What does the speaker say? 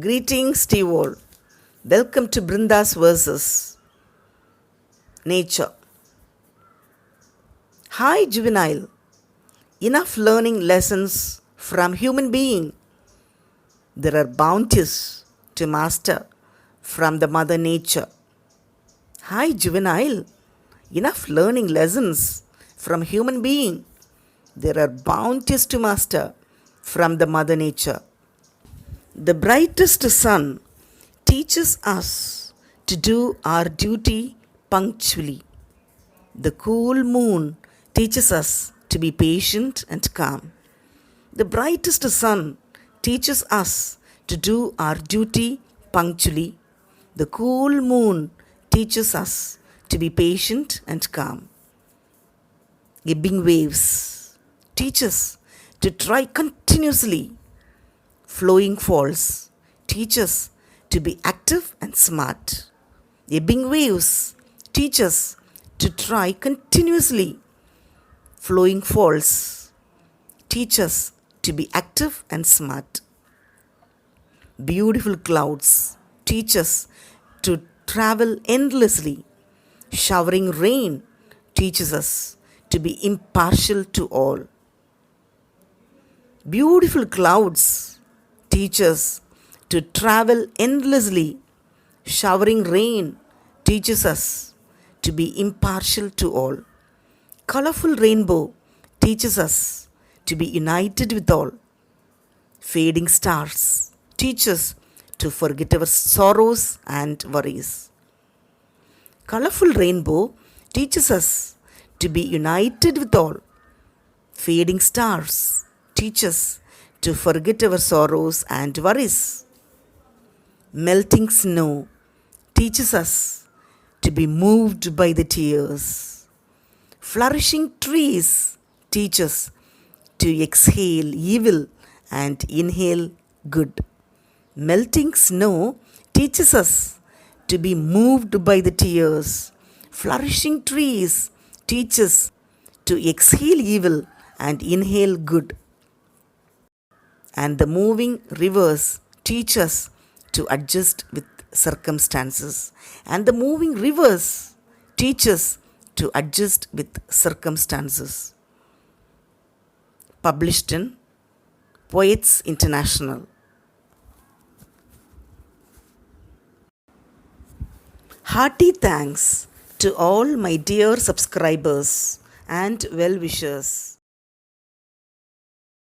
Greetings to you all. Welcome to Brinda's Verses. Nature. Hi, juvenile. Enough learning lessons from human being. There are bounties to master from the Mother Nature. Hi, juvenile. Enough learning lessons from human being. There are bounties to master from the Mother Nature. The brightest sun teaches us to do our duty punctually. The cool moon teaches us to be patient and calm. The brightest sun teaches us to do our duty punctually. The cool moon teaches us to be patient and calm. Ebbing waves teach us to try continuously. Flowing falls teach us to be active and smart. Ebbing waves teach us to try continuously. Flowing falls teach us to be active and smart. Beautiful clouds teach us to travel endlessly. Showering rain teaches us to be impartial to all. Beautiful clouds teach us to travel endlessly. Showering rain teaches us to be impartial to all. Colorful rainbow teaches us to be united with all. Fading stars teach us to forget our sorrows and worries. Colorful rainbow teaches us to be united with all. Fading stars teach us to forget our sorrows and worries. Melting snow teaches us to be moved by the tears. Flourishing trees teach us to exhale evil and inhale good. Melting snow teaches us to be moved by the tears. Flourishing trees teach us to exhale evil and inhale good. And the moving rivers teach us to adjust with circumstances. And the moving rivers teach us to adjust with circumstances. Published in Poets International. Hearty thanks to all my dear subscribers and well-wishers.